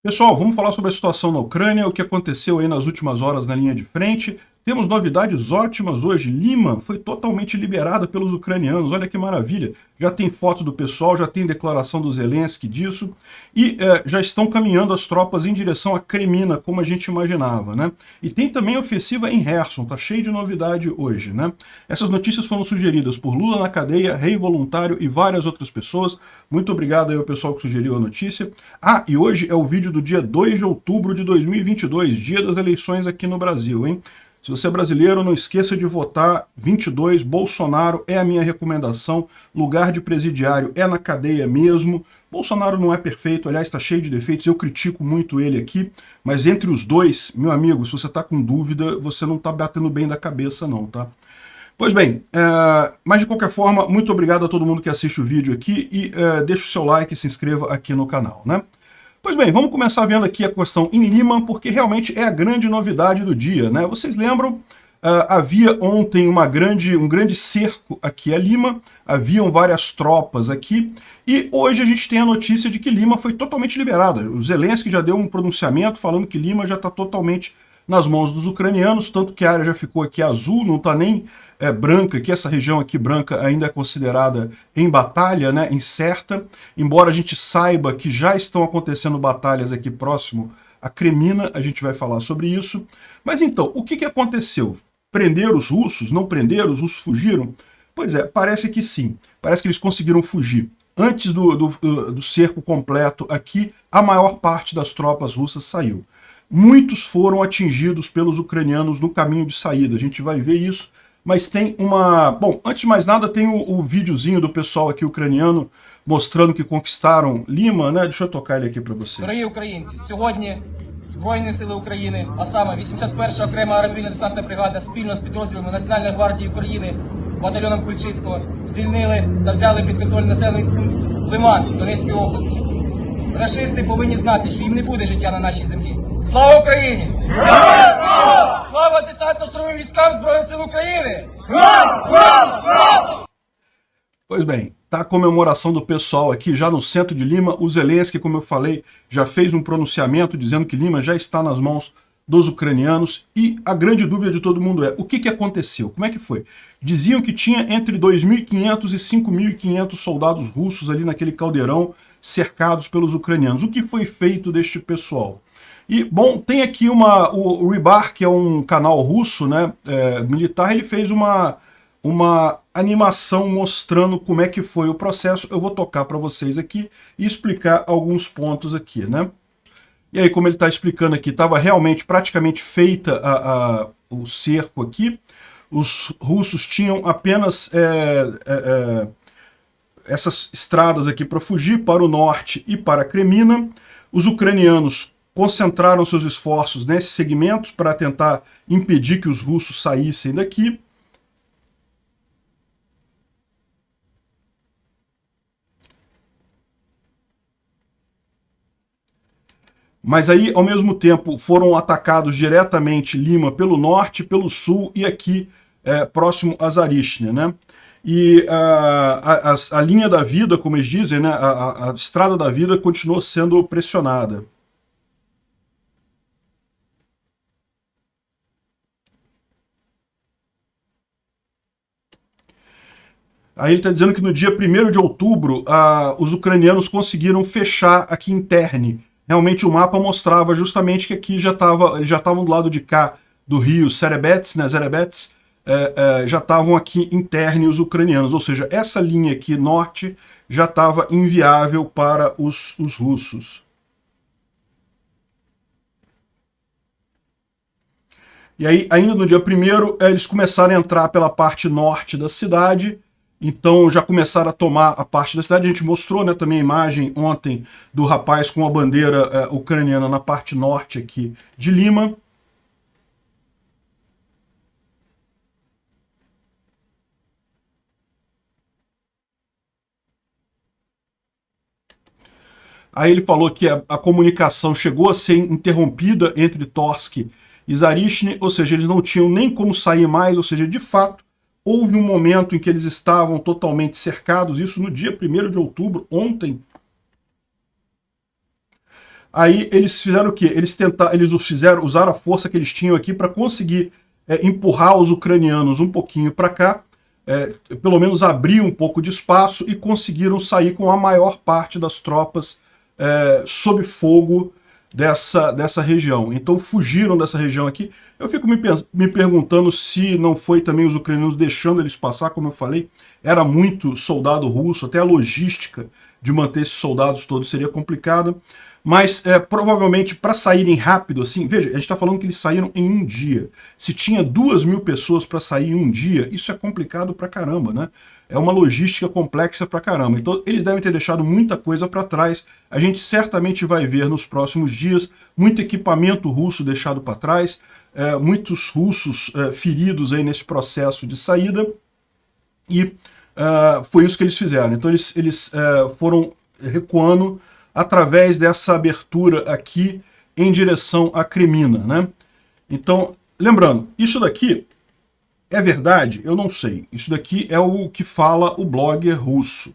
Pessoal, vamos falar sobre a situação na Ucrânia, o que aconteceu aí nas últimas horas na linha de frente. Temos novidades ótimas hoje. Lima foi totalmente liberada pelos ucranianos, olha que maravilha. Já tem foto do pessoal, já tem declaração do Zelensky disso. E já estão caminhando as tropas em direção a Kremina, como a gente imaginava, né? E tem também a ofensiva em Kherson, tá cheio de novidade hoje, né? Essas notícias foram sugeridas por Lula na cadeia, Rei Voluntário e várias outras pessoas. Muito obrigado aí ao pessoal que sugeriu a notícia. Ah, e hoje é o vídeo do dia 2 de outubro de 2022, dia das eleições aqui no Brasil, hein? Se você é brasileiro, não esqueça de votar 22, Bolsonaro é a minha recomendação, lugar de presidiário é na cadeia mesmo. Bolsonaro não é perfeito, aliás, está cheio de defeitos, eu critico muito ele aqui, mas entre os dois, meu amigo, se você está com dúvida, você não está batendo bem da cabeça não, tá? Pois bem, mas de qualquer forma, muito obrigado a todo mundo que assiste o vídeo aqui e deixa o seu like e se inscreva aqui no canal, né? Pois bem, vamos começar vendo aqui a questão em Lima, porque realmente é a grande novidade do dia, né? Vocês lembram, havia ontem um grande cerco aqui a Lima, haviam várias tropas aqui, e hoje a gente tem a notícia de que Lima foi totalmente liberada. O Zelensky já deu um pronunciamento falando que Lima já está totalmente nas mãos dos ucranianos, tanto que a área já ficou aqui azul, não está nem branca, que essa região aqui branca ainda é considerada em batalha, né, incerta, embora a gente saiba que já estão acontecendo batalhas aqui próximo a Kremina, a gente vai falar sobre isso. Mas então, o que aconteceu? Prenderam os russos? Não prenderam? Os russos fugiram? Pois é, parece que sim. Parece que eles conseguiram fugir. Antes do cerco completo aqui, a maior parte das tropas russas saiu. Muitos foram atingidos pelos ucranianos no caminho de saída. A gente vai ver isso. Mas tem uma... Bom, antes de mais nada, tem o videozinho do pessoal aqui ucraniano mostrando que conquistaram Lima, né? Deixa eu tocar ele aqui para vocês. Дорогі українці, сьогодні Збройні сили України, а саме 81-ша окрема аеромобільно-десантна бригада спільно з підрозділами Національної гвардії України, батальйоном Кульчицького, звільнили та взяли під контроль населений пункт Лиман Донецької області. Рашисти повинні знати, що їм не буде життя на нашій землі. Слава Україні! Слава десантно-штурмовим військам Збройних сил України! Pois bem, tá a comemoração do pessoal aqui já no centro de Lima. O Zelensky, como eu falei, já fez um pronunciamento dizendo que Lima já está nas mãos dos ucranianos. E a grande dúvida de todo mundo é, o que aconteceu? Como é que foi? Diziam que tinha entre 2.500 e 5.500 soldados russos ali naquele caldeirão cercados pelos ucranianos. O que foi feito deste pessoal? E, bom, tem aqui o Rybar, que é um canal russo, né, militar, ele fez uma animação mostrando como é que foi o processo. Eu vou tocar para vocês aqui e explicar alguns pontos aqui, né? E aí, como ele está explicando aqui, estava realmente praticamente feita o cerco aqui. Os russos tinham apenas essas estradas aqui para fugir para o norte e para Kremina. Os ucranianos concentraram seus esforços nesses segmentos para tentar impedir que os russos saíssem daqui. Mas aí, ao mesmo tempo, foram atacados diretamente Lima pelo norte, pelo sul e aqui próximo a Zarishne, né? E a linha da vida, como eles dizem, né, a estrada da vida continuou sendo pressionada. Aí ele está dizendo que no dia 1º de outubro, os ucranianos conseguiram fechar aqui em Terni. Realmente o mapa mostrava justamente que aqui já estavam do lado de cá do rio Serebets, né, Zerebets, já estavam aqui em Terni os ucranianos. Ou seja, essa linha aqui norte já estava inviável para os russos. E aí, ainda no dia 1º, eles começaram a entrar pela parte norte da cidade. Então já começaram a tomar a parte da cidade. A gente mostrou, né, também a imagem ontem do rapaz com a bandeira ucraniana na parte norte aqui de Lima. Aí ele falou que a comunicação chegou a ser interrompida entre Torsk e Zarishne, ou seja, eles não tinham nem como sair mais, ou seja, de fato, houve um momento em que eles estavam totalmente cercados, isso no dia 1º de outubro, ontem. Aí eles fizeram o quê? Usaram a força que eles tinham aqui para conseguir empurrar os ucranianos um pouquinho para cá, pelo menos abrir um pouco de espaço, e conseguiram sair com a maior parte das tropas sob fogo dessa região. Então fugiram dessa região aqui. Eu fico me perguntando se não foi também os ucranianos deixando eles passar, como eu falei, era muito soldado russo, até a logística de manter esses soldados todos seria complicada. Mas provavelmente para saírem rápido assim, veja, a gente está falando que eles saíram em um dia. Se tinha 2.000 pessoas para sair em um dia, isso é complicado pra caramba, né? É uma logística complexa pra caramba. Então eles devem ter deixado muita coisa para trás. A gente certamente vai ver nos próximos dias muito equipamento russo deixado para trás, muitos russos feridos aí nesse processo de saída. E foi isso que eles fizeram. Então eles foram recuando através dessa abertura aqui em direção à Crimina, né? Então, lembrando, isso daqui é verdade? Eu não sei. Isso daqui é o que fala o blogger russo.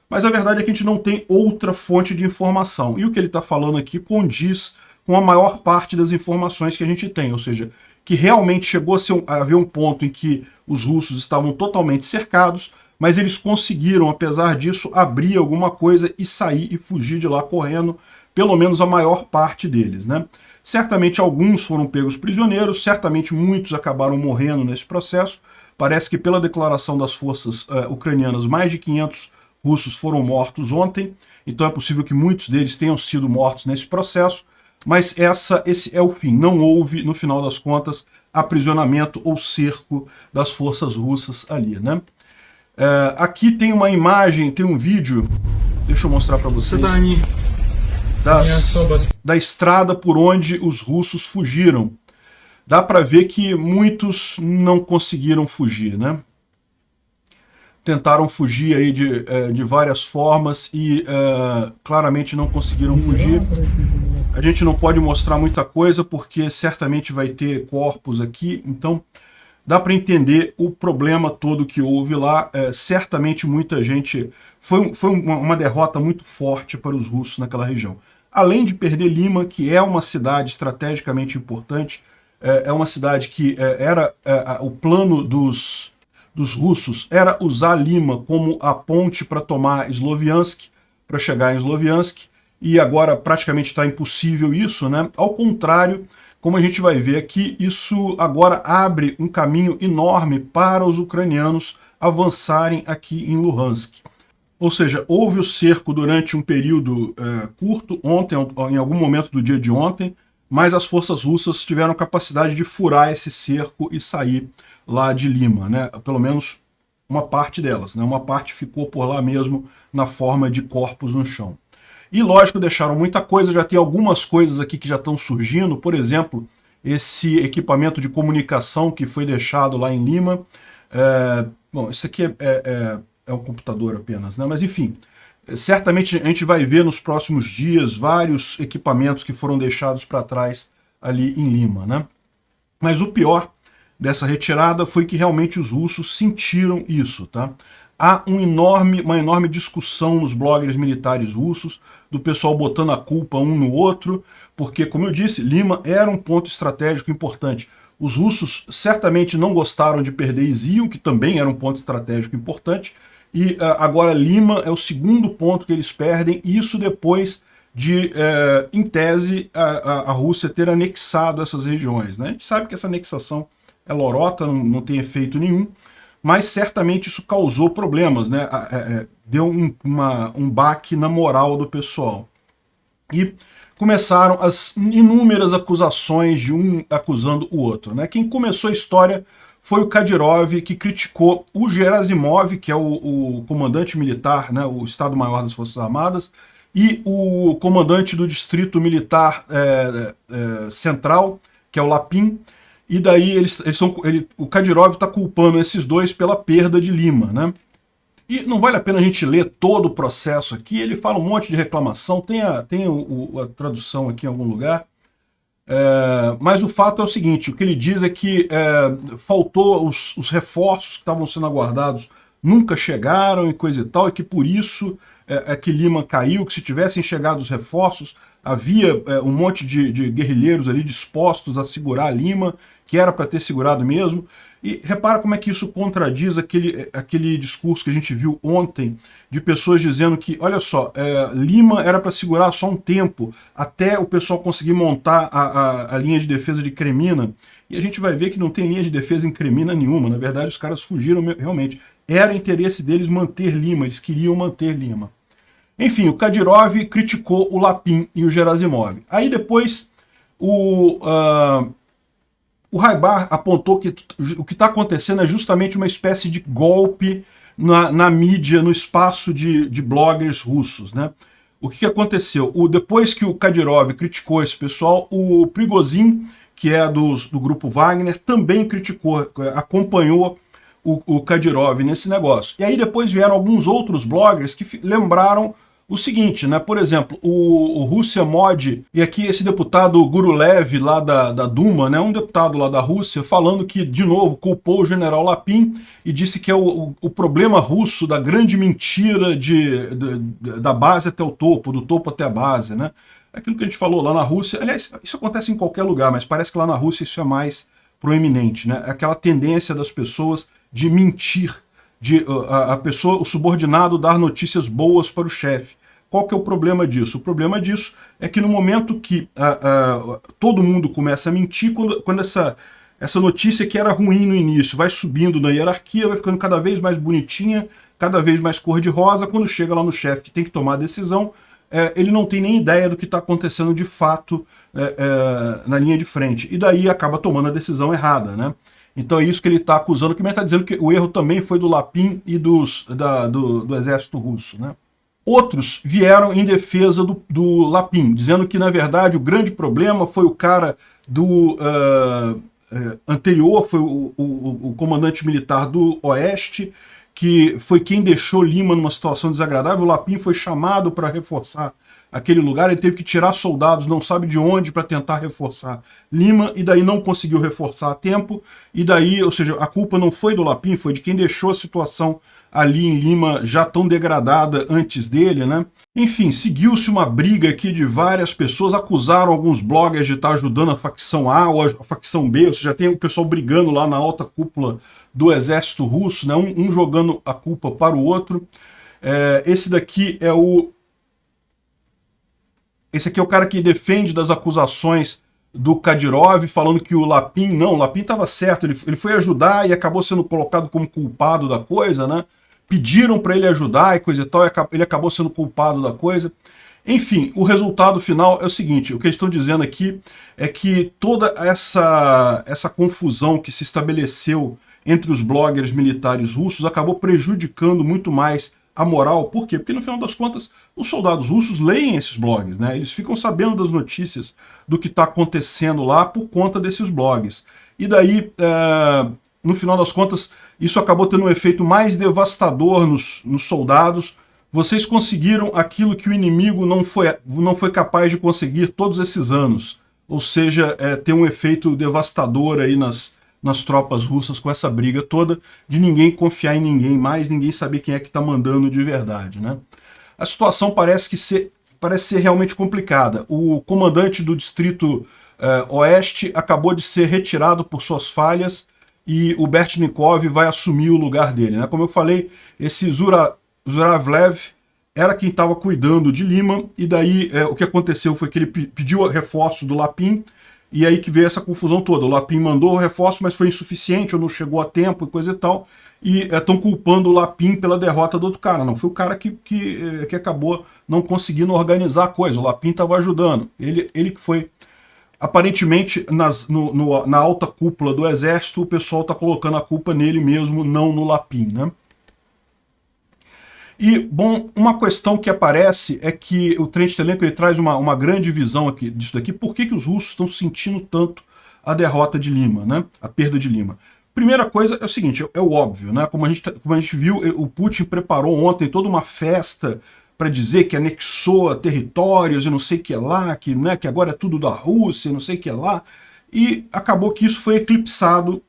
Mas a verdade é que a gente não tem outra fonte de informação. E o que ele está falando aqui condiz com a maior parte das informações que a gente tem. Ou seja, que realmente chegou a haver um ponto em que os russos estavam totalmente cercados, mas eles conseguiram, apesar disso, abrir alguma coisa e sair e fugir de lá correndo, pelo menos a maior parte deles, né? Certamente alguns foram pegos prisioneiros, certamente muitos acabaram morrendo nesse processo. Parece que pela declaração das forças ucranianas, mais de 500 russos foram mortos ontem, então é possível que muitos deles tenham sido mortos nesse processo, mas esse é o fim. Não houve, no final das contas, aprisionamento ou cerco das forças russas ali, né? Aqui tem uma imagem, tem um vídeo, deixa eu mostrar para vocês, da estrada por onde os russos fugiram. Dá para ver que muitos não conseguiram fugir, né? Tentaram fugir aí de várias formas e claramente não conseguiram fugir. A gente não pode mostrar muita coisa porque certamente vai ter corpos aqui, então dá para entender o problema todo que houve lá. Certamente muita gente... Foi uma derrota muito forte para os russos naquela região. Além de perder Lima, que é uma cidade estrategicamente importante, é uma cidade que o plano dos russos era usar Lima como a ponte para tomar Sloviansk, para chegar em Sloviansk, e agora praticamente está impossível isso, né? Ao contrário, como a gente vai ver aqui, isso agora abre um caminho enorme para os ucranianos avançarem aqui em Luhansk. Ou seja, houve o cerco durante um período curto, ontem, em algum momento do dia de ontem, mas as forças russas tiveram capacidade de furar esse cerco e sair lá de Lima, né? Pelo menos uma parte delas, né? Uma parte ficou por lá mesmo na forma de corpos no chão. E lógico, deixaram muita coisa, já tem algumas coisas aqui que já estão surgindo, por exemplo, esse equipamento de comunicação que foi deixado lá em Lima. Bom, isso aqui é um computador apenas, né? Mas enfim, certamente a gente vai ver nos próximos dias vários equipamentos que foram deixados para trás ali em Lima, né? Mas o pior dessa retirada foi que realmente os russos sentiram isso, tá? Há uma enorme discussão nos bloggers militares russos, do pessoal botando a culpa um no outro, porque, como eu disse, Lima era um ponto estratégico importante. Os russos certamente não gostaram de perder Izium, que também era um ponto estratégico importante, e agora Lima é o segundo ponto que eles perdem, e isso depois de, em tese, a Rússia ter anexado essas regiões, né? A gente sabe que essa anexação é lorota, não tem efeito nenhum, mas certamente isso causou problemas, né? Deu um baque na moral do pessoal. E começaram as inúmeras acusações de um acusando o outro, né? Quem começou a história foi o Kadyrov, que criticou o Gerasimov, que é o comandante militar, né, o Estado-Maior das Forças Armadas, e o comandante do Distrito Militar Central, que é o Lapin. E daí o Kadyrov está culpando esses dois pela perda de Lima, né? E não vale a pena a gente ler todo o processo aqui, ele fala um monte de reclamação, tem a tradução aqui em algum lugar. Mas o fato é o seguinte, o que ele diz é que faltou os reforços que estavam sendo aguardados, nunca chegaram e coisa e tal, e que por isso que Lima caiu, que se tivessem chegado os reforços, havia um monte de guerrilheiros ali dispostos a segurar Lima, que era para ter segurado mesmo. E repara como é que isso contradiz aquele discurso que a gente viu ontem, de pessoas dizendo que, olha só, Lima era para segurar só um tempo, até o pessoal conseguir montar a linha de defesa de Cremina. E a gente vai ver que não tem linha de defesa em Cremina nenhuma. Na verdade, os caras fugiram realmente. Era interesse deles manter Lima, eles queriam manter Lima. Enfim, o Kadyrov criticou o Lapin e o Gerasimov. Aí depois o Raibar apontou que o que está acontecendo é justamente uma espécie de golpe na mídia, no espaço de bloggers russos, né? O que aconteceu? Depois que o Kadyrov criticou esse pessoal, o Prigozhin, que é do grupo Wagner, também criticou, acompanhou o Kadyrov nesse negócio. E aí depois vieram alguns outros bloggers que lembraram o seguinte, né? Por exemplo, o Rússia Mod, e aqui esse deputado Gurulev lá da Duma, né? Um deputado lá da Rússia, falando que, de novo, culpou o general Lapin e disse que é o problema russo da grande mentira da base até o topo, do topo até a base, né? Aquilo que a gente falou lá na Rússia, aliás, isso acontece em qualquer lugar, mas parece que lá na Rússia isso é mais proeminente, né? Aquela tendência das pessoas de mentir, o subordinado dar notícias boas para o chefe. Qual que é o problema disso? O problema disso é que no momento que todo mundo começa a mentir, quando essa notícia que era ruim no início vai subindo na hierarquia, vai ficando cada vez mais bonitinha, cada vez mais cor-de-rosa, quando chega lá no chefe que tem que tomar a decisão, ele não tem nem ideia do que está acontecendo de fato na linha de frente. E daí acaba tomando a decisão errada, né? Então é isso que ele está acusando, que ele está dizendo que o erro também foi do Lapin e do exército russo, né? Outros vieram em defesa do Lapin, dizendo que, na verdade, o grande problema foi o cara anterior, foi o comandante militar do Oeste, que foi quem deixou Lima numa situação desagradável. O Lapin foi chamado para reforçar aquele lugar, ele teve que tirar soldados, não sabe de onde, para tentar reforçar Lima, e daí não conseguiu reforçar a tempo, e daí, ou seja, a culpa não foi do Lapin, foi de quem deixou a situação ali em Lima já tão degradada antes dele, né? Enfim, seguiu-se uma briga aqui de várias pessoas, acusaram alguns bloggers de estar ajudando a facção A ou a facção B, ou seja, já tem o pessoal brigando lá na alta cúpula do exército russo, né? Um jogando a culpa para o outro. Esse daqui é Esse aqui é o cara que defende das acusações do Kadyrov, falando que o Lapin estava certo, ele foi ajudar e acabou sendo colocado como culpado da coisa, né? Pediram para ele ajudar e coisa e tal, ele acabou sendo culpado da coisa. Enfim, o resultado final é o seguinte, o que eles estão dizendo aqui é que toda essa confusão que se estabeleceu entre os bloggers militares russos acabou prejudicando muito mais a moral. Por quê? Porque no final das contas os soldados russos leem esses blogs, né? Eles ficam sabendo das notícias do que está acontecendo lá por conta desses blogs. E daí, no final das contas, isso acabou tendo um efeito mais devastador nos soldados. Vocês conseguiram aquilo que o inimigo não foi capaz de conseguir todos esses anos. Ou seja, ter um efeito devastador aí nas tropas russas com essa briga toda de ninguém confiar em ninguém mais, ninguém saber quem é que está mandando de verdade, né? A situação parece ser realmente complicada. O comandante do distrito Oeste acabou de ser retirado por suas falhas e o Bertnikov vai assumir o lugar dele, né? Como eu falei, esse Zuravlev era quem estava cuidando de Lima, e daí o que aconteceu foi que ele pediu reforço do Lapin, e aí que veio essa confusão toda. O Lapin mandou o reforço, mas foi insuficiente, ou não chegou a tempo, e coisa e tal, e estão culpando o Lapin pela derrota do outro cara. Não, foi o cara que acabou não conseguindo organizar a coisa, o Lapin estava ajudando. Ele que foi... Aparentemente, na alta cúpula do exército, o pessoal está colocando a culpa nele mesmo, não no Lapin, né? E, bom, uma questão que aparece é que o Trench-Telenko traz uma grande visão aqui disso daqui. Por que os russos estão sentindo tanto a derrota de Lima, né? A perda de Lima? Primeira coisa é o seguinte, é o óbvio, né? Como a gente viu, o Putin preparou ontem toda uma festa para dizer que anexou territórios e não sei o que lá, que agora é tudo da Rússia, não sei o que lá, e acabou que isso foi eclipsado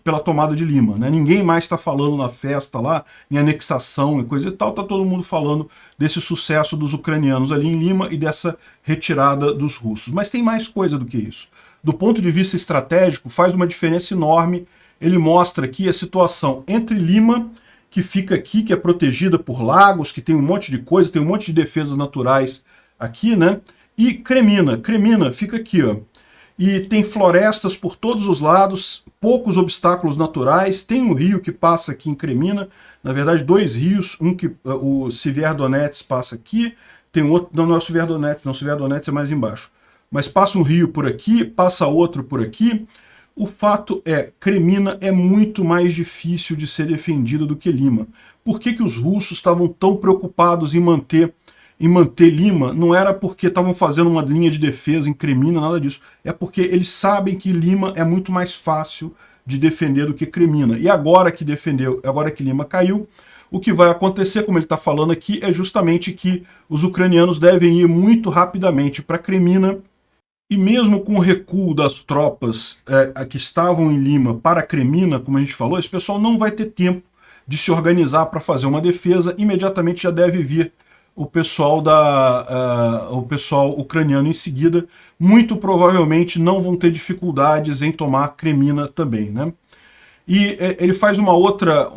pela tomada de Lima, né? Ninguém mais está falando na festa lá, em anexação e coisa e tal, tá todo mundo falando desse sucesso dos ucranianos ali em Lima e dessa retirada dos russos. Mas tem mais coisa do que isso. Do ponto de vista estratégico, faz uma diferença enorme. Ele mostra aqui a situação entre Lima, que fica aqui, que é protegida por lagos, que tem um monte de coisa, tem um monte de defesas naturais aqui, né? E Cremina. Cremina fica aqui, ó. E tem florestas por todos os lados, poucos obstáculos naturais, tem um rio que passa aqui em Cremina, na verdade 2 rios, um que o Severdonets passa aqui, tem outro, não é o Severdonets, não, o Severdonets é mais embaixo, mas passa um rio por aqui, passa outro por aqui. O fato é, Cremina é muito mais difícil de ser defendida do que Lima. Por que os russos estavam tão preocupados em manter Lima? Não era porque estavam fazendo uma linha de defesa em Cremina, nada disso. É porque eles sabem que Lima é muito mais fácil de defender do que Cremina. E agora que Lima caiu, o que vai acontecer, como ele está falando aqui, é justamente que os ucranianos devem ir muito rapidamente para Cremina. E mesmo com o recuo das tropas que estavam em Lima para Cremina, como a gente falou, esse pessoal não vai ter tempo de se organizar para fazer uma defesa. Imediatamente já deve vir o pessoal ucraniano em seguida. Muito provavelmente não vão ter dificuldades em tomar Cremina também, né? E ele faz uma outra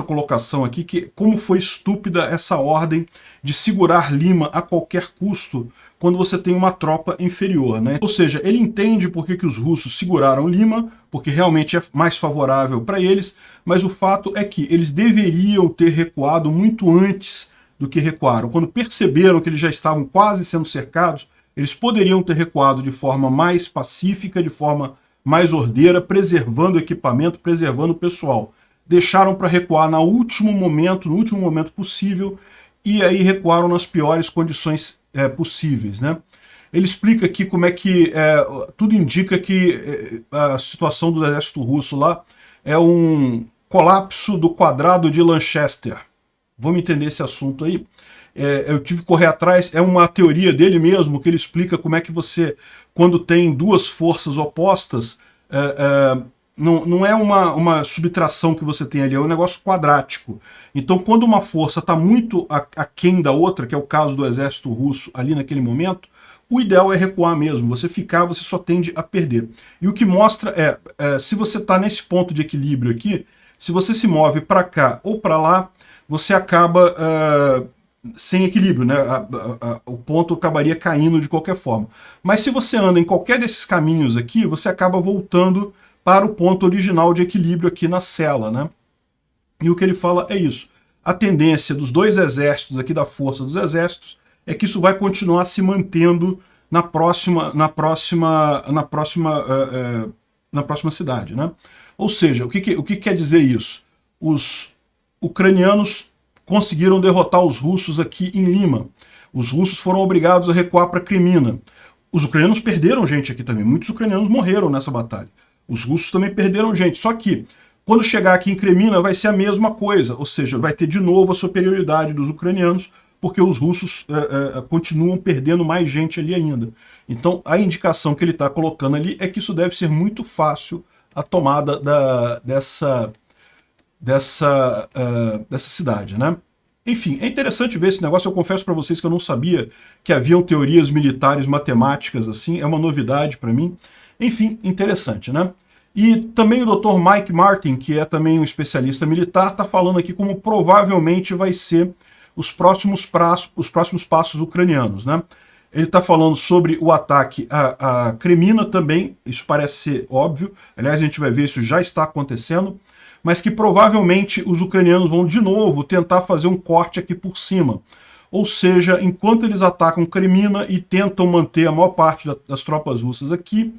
colocação aqui, que como foi estúpida essa ordem de segurar Lima a qualquer custo quando você tem uma tropa inferior, né? Ou seja, ele entende por que os russos seguraram Lima, porque realmente é mais favorável para eles, mas o fato é que eles deveriam ter recuado muito antes do que recuaram. Quando perceberam que eles já estavam quase sendo cercados, eles poderiam ter recuado de forma mais pacífica, de forma mais ordeira, preservando o equipamento, preservando o pessoal. Deixaram para recuar no último momento possível, e aí recuaram nas piores condições possíveis, né? Ele explica aqui como é que tudo indica que a situação do exército russo lá é um colapso do quadrado de Lanchester. Vamos entender esse assunto aí. Eu tive que correr atrás, é uma teoria dele mesmo, que ele explica como é que você, quando tem duas forças opostas, não é uma subtração que você tem ali, é um negócio quadrático. Então, quando uma força está muito aquém da outra, que é o caso do exército russo ali naquele momento, o ideal é recuar mesmo. Você só tende a perder. E o que mostra se você está nesse ponto de equilíbrio aqui, se você se move para cá ou para lá, você acaba sem equilíbrio, né? O ponto acabaria caindo de qualquer forma. Mas se você anda em qualquer desses caminhos aqui, você acaba voltando para o ponto original de equilíbrio aqui na cela, né? E o que ele fala é isso. A tendência dos dois exércitos aqui, da força dos exércitos, é que isso vai continuar se mantendo na próxima cidade, né? Ou seja, o que quer dizer isso? Os ucranianos conseguiram derrotar os russos aqui em Lima. Os russos foram obrigados a recuar para Cremina. Os ucranianos perderam gente aqui também. Muitos ucranianos morreram nessa batalha. Os russos também perderam gente. Só que, quando chegar aqui em Cremina, vai ser a mesma coisa. Ou seja, vai ter de novo a superioridade dos ucranianos, porque os russos continuam perdendo mais gente ali ainda. Então, a indicação que ele está colocando ali é que isso deve ser muito fácil, a tomada dessa cidade, né? Enfim, é interessante ver esse negócio. Eu confesso para vocês que eu não sabia que haviam teorias militares matemáticas assim. É uma novidade para mim. Enfim, interessante, né? E também o Dr. Mike Martin, que é também um especialista militar, está falando aqui como provavelmente vai ser os próximos passos ucranianos, né? Ele está falando sobre o ataque a Cremina também, isso parece ser óbvio, aliás a gente vai ver isso já está acontecendo, mas que provavelmente os ucranianos vão de novo tentar fazer um corte aqui por cima. Ou seja, enquanto eles atacam Cremina e tentam manter a maior parte das tropas russas aqui,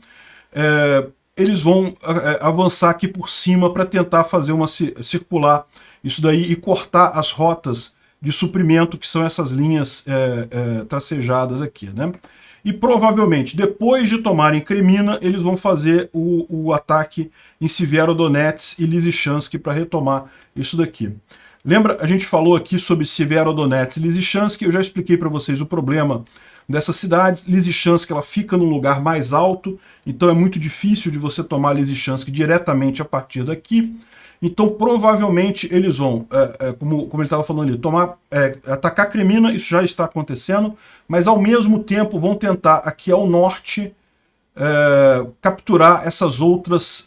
eles vão avançar aqui por cima para tentar fazer circular isso daí e cortar as rotas de suprimento, que são essas linhas tracejadas aqui, né? E provavelmente, depois de tomarem Cremina, eles vão fazer o ataque em Severodonetsk e Lysychansk para retomar isso daqui. Lembra, a gente falou aqui sobre Severodonetsk e Lysychansk, eu já expliquei para vocês o problema dessas cidades. Lysychansk, ela fica num lugar mais alto, então é muito difícil de você tomar Lysychansk diretamente a partir daqui. Então, provavelmente, eles vão, como ele estava falando ali, atacar Kreminna, isso já está acontecendo, mas ao mesmo tempo vão tentar aqui ao norte capturar essas outras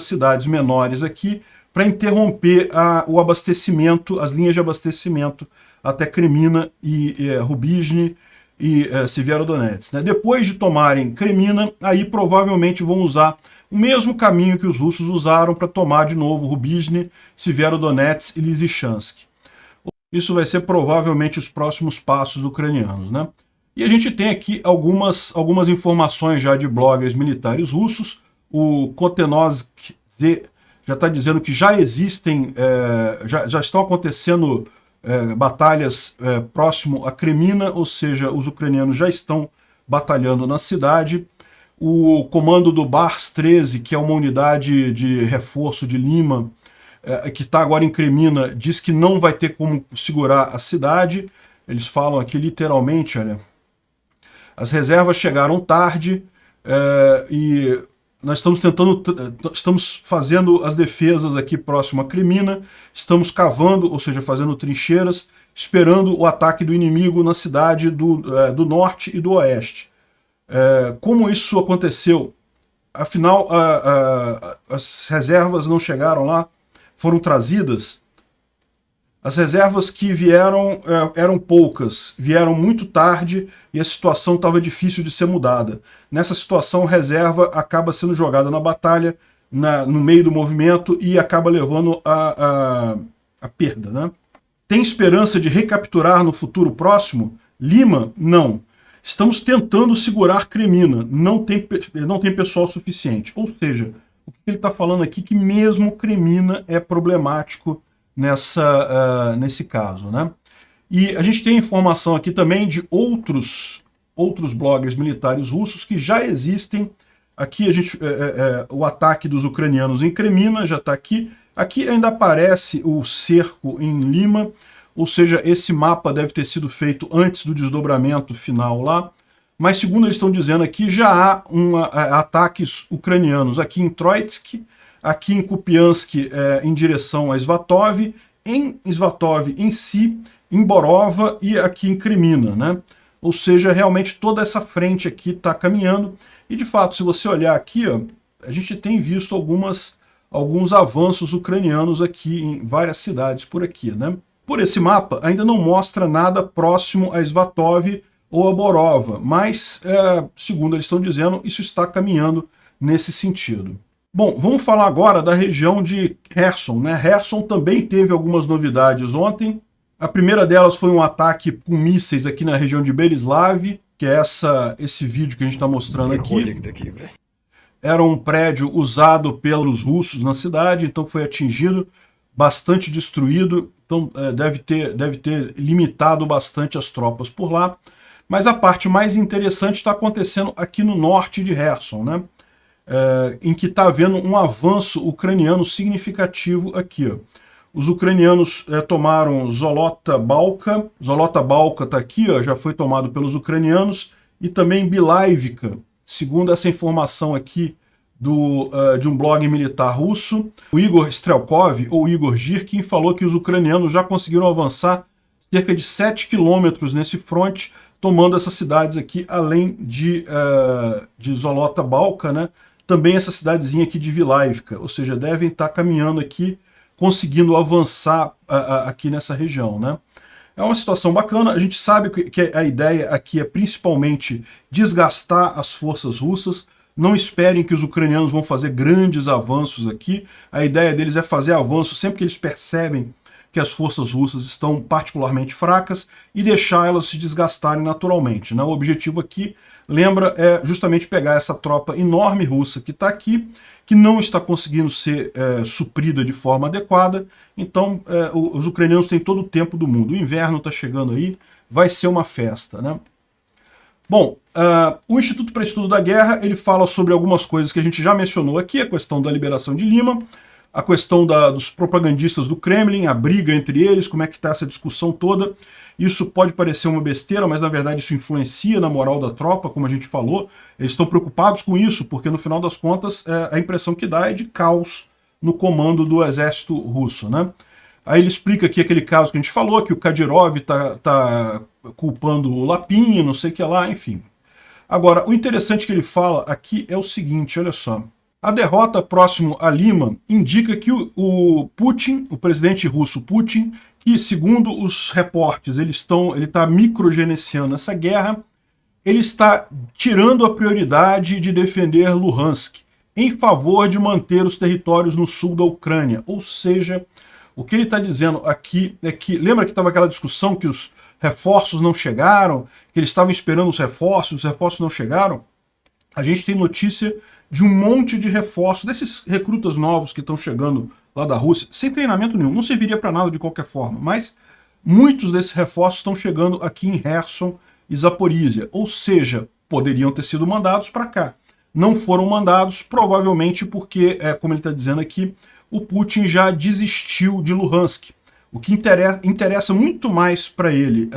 cidades menores aqui, para interromper o abastecimento, as linhas de abastecimento até Kreminna e Rubizhny e Severodonetsk, né? Depois de tomarem Kreminna, aí provavelmente vão usar o mesmo caminho que os russos usaram para tomar de novo Rubizhny, Severodonetsk e Lysychansk. Isso vai ser provavelmente os próximos passos ucranianos, né? E a gente tem aqui algumas informações já de bloggers militares russos. O Kotenovsk já está dizendo que já existem, já estão acontecendo batalhas próximo a Kreminna, ou seja, os ucranianos já estão batalhando na cidade. O comando do Bars 13, que é uma unidade de reforço de Lima, que está agora em Kreminna, diz que não vai ter como segurar a cidade. Eles falam aqui literalmente, olha, as reservas chegaram tarde e nós estamos fazendo as defesas aqui próximo a Kreminna, estamos cavando, ou seja, fazendo trincheiras, esperando o ataque do inimigo na cidade do norte e do oeste. Como isso aconteceu? Afinal, as reservas não chegaram lá, foram trazidas. As reservas que vieram eram poucas, vieram muito tarde e a situação estava difícil de ser mudada. Nessa situação, a reserva acaba sendo jogada na batalha, no meio do movimento e acaba levando a perda, né? Tem esperança de recapturar no futuro próximo? Lima? Não. Estamos tentando segurar Kreminna, não tem pessoal suficiente. Ou seja, o que ele está falando aqui é que mesmo Kreminna é problemático nesse caso, né? E a gente tem informação aqui também de outros bloggers militares russos que já existem. Aqui o ataque dos ucranianos em Kreminna já está aqui. Aqui ainda aparece o cerco em Lima, ou seja, esse mapa deve ter sido feito antes do desdobramento final lá. Mas segundo eles estão dizendo aqui, já há ataques ucranianos aqui em Troitsk, aqui em Kupiansk em direção a Svatov, em Svatov em si, em Borova e aqui em Kreminna, né? Ou seja, realmente toda essa frente aqui está caminhando. E de fato, se você olhar aqui, ó, a gente tem visto alguns avanços ucranianos aqui em várias cidades por aqui, né? Por esse mapa, ainda não mostra nada próximo a Svatov ou a Borova, mas, segundo eles estão dizendo, isso está caminhando nesse sentido. Bom, vamos falar agora da região de Kherson, né? Kherson também teve algumas novidades ontem. A primeira delas foi um ataque com mísseis aqui na região de Berislav, que é esse vídeo que a gente está mostrando aqui. Era um prédio usado pelos russos na cidade, então foi atingido, bastante destruído, então deve ter limitado bastante as tropas por lá. Mas a parte mais interessante está acontecendo aqui no norte de Kherson, né? Em que está havendo um avanço ucraniano significativo aqui, ó. Os ucranianos tomaram Zolota Balka. Zolota Balka está aqui, ó, já foi tomado pelos ucranianos. E também Bilaivka, segundo essa informação aqui de um blog militar russo. O Igor Strelkov, ou Igor Girkin, falou que os ucranianos já conseguiram avançar cerca de 7 quilômetros nesse fronte, tomando essas cidades aqui, além de Zolota Balka, né? Também essa cidadezinha aqui de Bilaivka, ou seja, devem estar caminhando aqui, conseguindo avançar aqui nessa região, né? É uma situação bacana. A gente sabe que a ideia aqui é principalmente desgastar as forças russas. Não esperem que os ucranianos vão fazer grandes avanços aqui. A ideia deles é fazer avanço sempre que eles percebem que as forças russas estão particularmente fracas e deixar elas se desgastarem naturalmente, né? O objetivo aqui, lembra, é justamente pegar essa tropa enorme russa que está aqui, que não está conseguindo ser suprida de forma adequada. Então, os ucranianos têm todo o tempo do mundo. O inverno está chegando aí, vai ser uma festa, né? Bom, o Instituto para Estudo da Guerra, ele fala sobre algumas coisas que a gente já mencionou aqui, a questão da liberação de Lima, a questão dos propagandistas do Kremlin, a briga entre eles, como é que está essa discussão toda. Isso pode parecer uma besteira, mas na verdade isso influencia na moral da tropa, como a gente falou. Eles estão preocupados com isso, porque no final das contas a impressão que dá é de caos no comando do exército russo, né? Aí ele explica aqui aquele caso que a gente falou, que o Kadyrov tá culpando o Lapin, não sei o que lá, enfim. Agora, o interessante que ele fala aqui é o seguinte, olha só. A derrota próximo a Lima indica que o Putin, o presidente russo Putin, que segundo os reportes ele está microgerenciando essa guerra, ele está tirando a prioridade de defender Luhansk em favor de manter os territórios no sul da Ucrânia. Ou seja, o que ele está dizendo aqui é que, lembra que estava aquela discussão que os reforços não chegaram, que eles estavam esperando os reforços não chegaram? A gente tem notícia de um monte de reforços, desses recrutas novos que estão chegando lá da Rússia, sem treinamento nenhum, não serviria para nada de qualquer forma, mas muitos desses reforços estão chegando aqui em Kherson e Zaporizhia, ou seja, poderiam ter sido mandados para cá. Não foram mandados, provavelmente porque, como ele está dizendo aqui, o Putin já desistiu de Luhansk. O que interessa muito mais para ele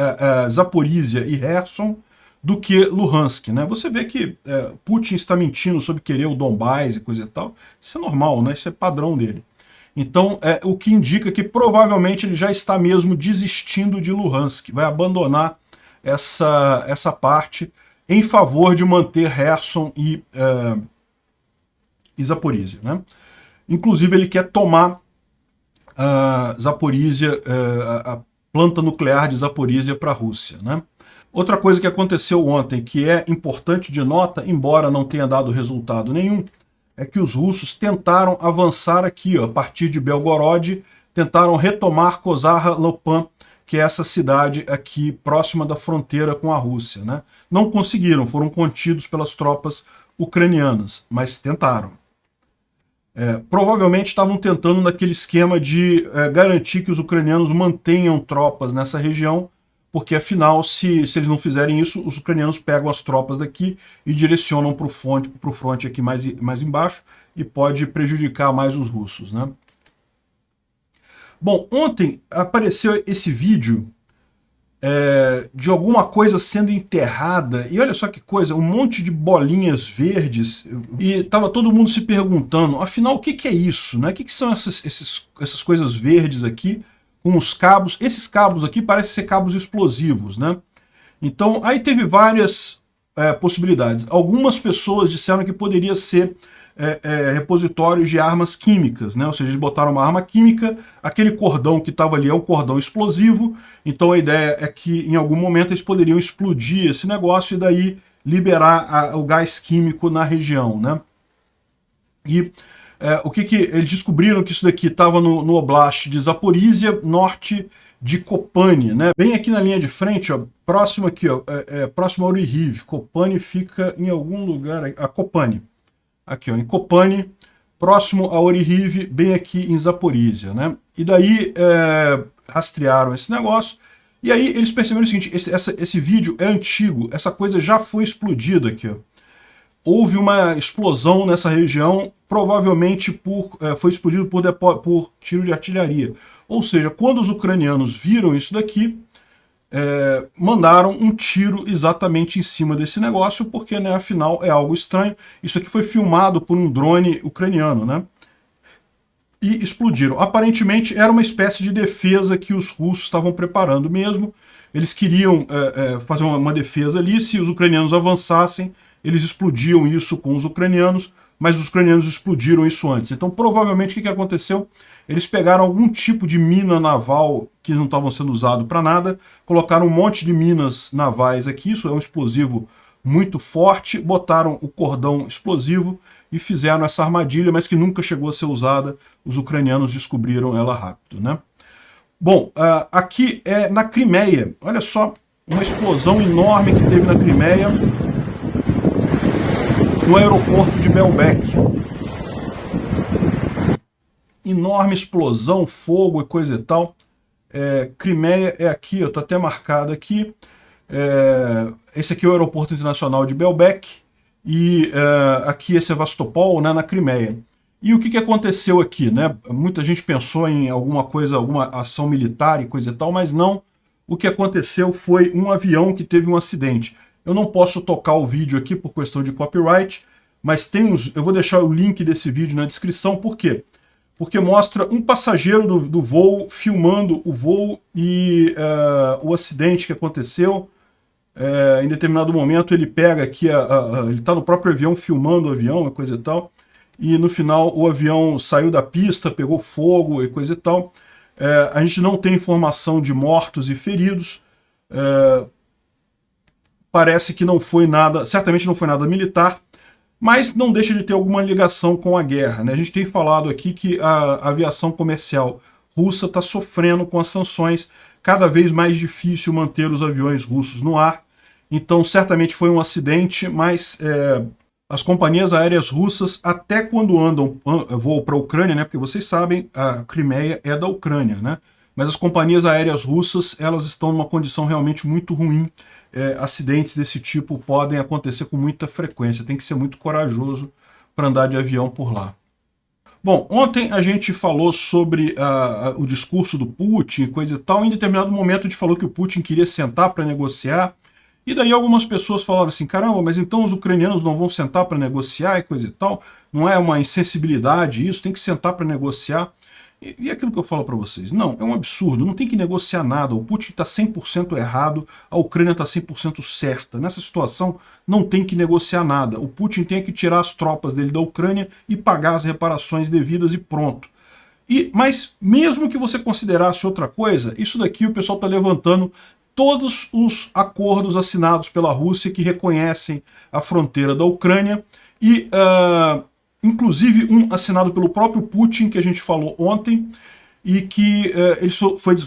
Zaporizhia e Kherson do que Luhansk, né? Você vê que Putin está mentindo sobre querer o Donbás e coisa e tal. Isso é normal, né? Isso é padrão dele. Então, o que indica que provavelmente ele já está mesmo desistindo de Luhansk, vai abandonar essa parte em favor de manter Kherson e Zaporizhia, né? Inclusive, ele quer tomar Zaporizhia, a planta nuclear de Zaporizhia para a Rússia, né? Outra coisa que aconteceu ontem, que é importante de nota, embora não tenha dado resultado nenhum, é que os russos tentaram avançar aqui, ó, a partir de Belgorod, tentaram retomar Kozar-Lopan, que é essa cidade aqui próxima da fronteira com a Rússia, né? Não conseguiram, foram contidos pelas tropas ucranianas, mas tentaram. Provavelmente estavam tentando naquele esquema de garantir que os ucranianos mantenham tropas nessa região, porque afinal, se eles não fizerem isso, os ucranianos pegam as tropas daqui e direcionam para o fronte aqui mais embaixo e pode prejudicar mais os russos, né? Bom, ontem apareceu esse vídeo de alguma coisa sendo enterrada, e olha só que coisa, um monte de bolinhas verdes, e estava todo mundo se perguntando, afinal, o que é isso, né? O que são essas coisas verdes aqui, com os cabos? Esses cabos aqui parecem ser cabos explosivos, né? Então, aí teve várias possibilidades. Algumas pessoas disseram que poderia ser repositórios de armas químicas, né? Ou seja, eles botaram uma arma química, aquele cordão que estava ali é um cordão explosivo, então a ideia é que em algum momento eles poderiam explodir esse negócio e daí liberar o gás químico na região, né? E o que eles descobriram que isso daqui estava no Oblast de Zaporizhia, norte de Kopani, né? Bem aqui na linha de frente, ó, próximo aqui, ó, próximo a Oryhiv. Kopani fica em algum lugar, a Kopani. Aqui, ó, em Kopani, próximo a Oryhiv, bem aqui em Zaporizhia, né? E daí rastrearam esse negócio, e aí eles perceberam o seguinte, esse vídeo é antigo, essa coisa já foi explodida aqui, ó. Houve uma explosão nessa região, provavelmente foi explodido por tiro de artilharia. Ou seja, quando os ucranianos viram isso daqui, mandaram um tiro exatamente em cima desse negócio, porque, né, afinal, é algo estranho. Isso aqui foi filmado por um drone ucraniano, né? E explodiram. Aparentemente, era uma espécie de defesa que os russos estavam preparando mesmo. Eles queriam fazer uma defesa ali, se os ucranianos avançassem, eles explodiam isso com os ucranianos, mas os ucranianos explodiram isso antes. Então, provavelmente, o que aconteceu? Eles pegaram algum tipo de mina naval que não estavam sendo usado para nada, colocaram um monte de minas navais aqui, isso é um explosivo muito forte, botaram o cordão explosivo e fizeram essa armadilha, mas que nunca chegou a ser usada. Os ucranianos descobriram ela rápido, né? Bom, aqui é na Crimeia. Olha só, uma explosão enorme que teve na Crimeia, no aeroporto de Belbek. Enorme explosão, fogo e coisa e tal. Crimeia é aqui, está até marcado aqui. Esse aqui é o aeroporto internacional de Belbek. E aqui é Sevastopol, né, na Crimeia. E o que aconteceu aqui, né? Muita gente pensou em alguma coisa, alguma ação militar e coisa e tal, mas não. O que aconteceu foi um avião que teve um acidente. Eu não posso tocar o vídeo aqui por questão de copyright, mas eu vou deixar o link desse vídeo na descrição. Por quê? Porque mostra um passageiro do voo filmando o voo e o acidente que aconteceu. Em determinado momento ele pega aqui, ele está no próprio avião filmando o avião e coisa e tal, e no final o avião saiu da pista, pegou fogo e coisa e tal. A gente não tem informação de mortos e feridos. Parece que não foi nada, certamente não foi nada militar, mas não deixa de ter alguma ligação com a guerra, né? A gente tem falado aqui que a aviação comercial russa está sofrendo com as sanções, cada vez mais difícil manter os aviões russos no ar. Então, certamente foi um acidente, mas as companhias aéreas russas, até quando voam para a Ucrânia, né? Porque vocês sabem, a Crimeia é da Ucrânia, né? Mas as companhias aéreas russas, elas estão numa condição realmente muito ruim. Acidentes desse tipo podem acontecer com muita frequência. Tem que ser muito corajoso para andar de avião por lá. Bom, ontem a gente falou sobre o discurso do Putin e coisa e tal. Em determinado momento a gente falou que o Putin queria sentar para negociar. E daí algumas pessoas falaram assim, caramba, mas então os ucranianos não vão sentar para negociar e coisa e tal? Não é uma insensibilidade isso? Tem que sentar para negociar? E aquilo que eu falo para vocês, não, é um absurdo, não tem que negociar nada, o Putin está 100% errado, a Ucrânia está 100% certa. Nessa situação não tem que negociar nada, o Putin tem que tirar as tropas dele da Ucrânia e pagar as reparações devidas e pronto. Mas mesmo que você considerasse outra coisa, isso daqui o pessoal está levantando todos os acordos assinados pela Rússia que reconhecem a fronteira da Ucrânia e inclusive um assinado pelo próprio Putin, que a gente falou ontem, e que eles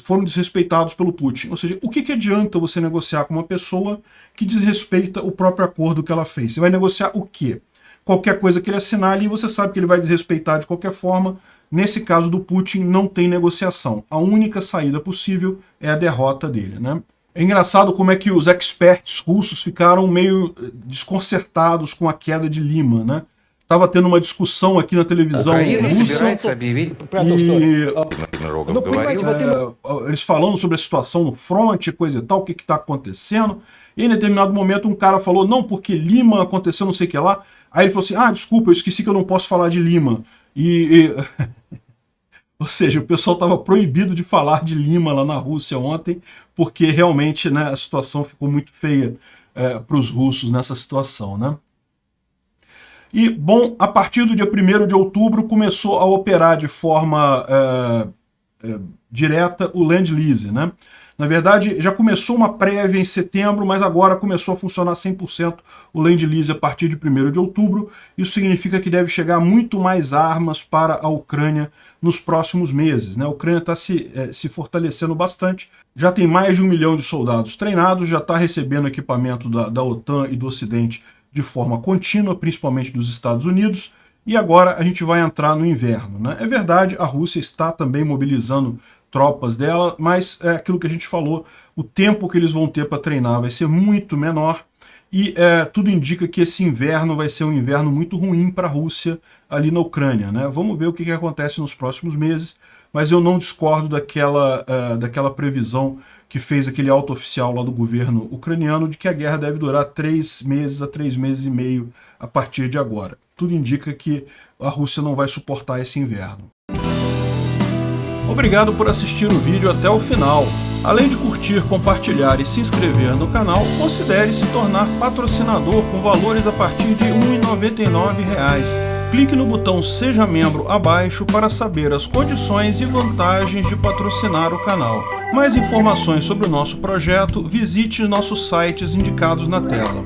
foram desrespeitados pelo Putin. Ou seja, o que adianta você negociar com uma pessoa que desrespeita o próprio acordo que ela fez? Você vai negociar o quê? Qualquer coisa que ele assinar ali, você sabe que ele vai desrespeitar de qualquer forma. Nesse caso do Putin, não tem negociação. A única saída possível é a derrota dele, né? É engraçado como é que os experts russos ficaram meio desconcertados com a queda de Lima, né? Estava tendo uma discussão aqui na televisão russa eles falando sobre a situação no front, coisa e tal, o que está acontecendo. E em determinado momento um cara falou, não, porque Lima aconteceu não sei o que lá. Aí ele falou assim, desculpa, eu esqueci que eu não posso falar de Lima. Ou seja, o pessoal estava proibido de falar de Lima lá na Rússia ontem, porque realmente, né, a situação ficou muito feia para os russos nessa situação, né? E, bom, a partir do dia 1º de outubro começou a operar de forma direta o Land Lease, né? Na verdade, já começou uma prévia em setembro, mas agora começou a funcionar 100% o Land Lease a partir de 1º de outubro. Isso significa que deve chegar muito mais armas para a Ucrânia nos próximos meses, né? A Ucrânia está se fortalecendo bastante, já tem mais de 1 milhão de soldados treinados, já está recebendo equipamento da OTAN e do Ocidente de forma contínua, principalmente dos Estados Unidos, e agora a gente vai entrar no inverno, né? É verdade, a Rússia está também mobilizando tropas dela, mas é aquilo que a gente falou, o tempo que eles vão ter para treinar vai ser muito menor, e tudo indica que esse inverno vai ser um inverno muito ruim para a Rússia ali na Ucrânia, né? Vamos ver o que acontece nos próximos meses, mas eu não discordo daquela previsão que fez aquele alto oficial lá do governo ucraniano de que a guerra deve durar 3 meses a 3 meses e meio a partir de agora. Tudo indica que a Rússia não vai suportar esse inverno. Obrigado por assistir o vídeo até o final. Além de curtir, compartilhar e se inscrever no canal, considere se tornar patrocinador com valores a partir de R$ 1,99. Clique no botão Seja Membro abaixo para saber as condições e vantagens de patrocinar o canal. Mais informações sobre o nosso projeto, visite nossos sites indicados na tela.